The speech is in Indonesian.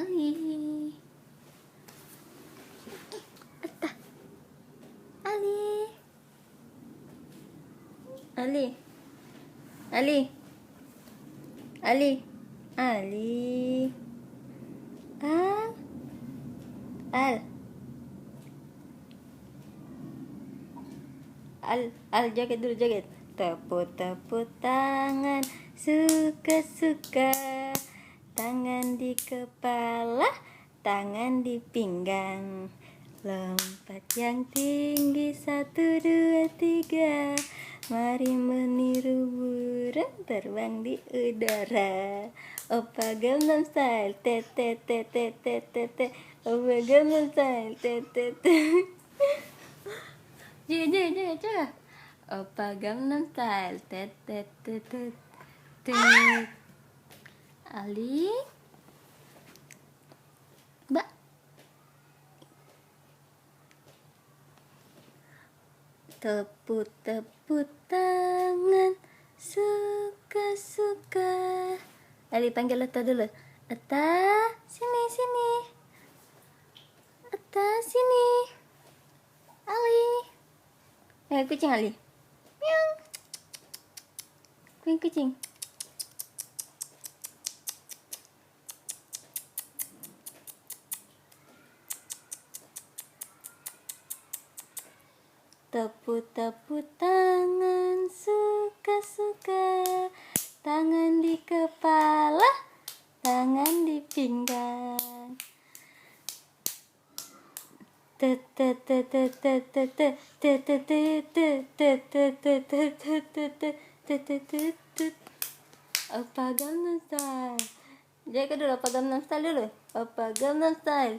Ali. Atah. Ali. Ali. Ali. Ali. Ali. Al. Al, joget dulu, joget. Tepuk-tepuk tangan, suka-suka. Tangan di kepala, tangan di pinggang. Lompat yang tinggi, 1, 2, 3. Mari meniru burung terbang di udara. Oppa Gangnam Style, te te te te te te te. Oppa Gangnam Style, te te te. Ja. Oppa Gangnam Style, te te te te te. Ali, Mbak. Tepuk-tepuk tangan, suka-suka. Ali, panggil Ata dulu. Ata, sini, sini. Ata, sini. Ali. Kucing Ali. Miau. Kucing. Tepuk-tepuk tangan, suka-suka. Tangan di kepala, tangan di pinggang. Oppa Gangnam Style. Jaga dulu, Oppa Gangnam Style dulu. Oppa Gangnam Style.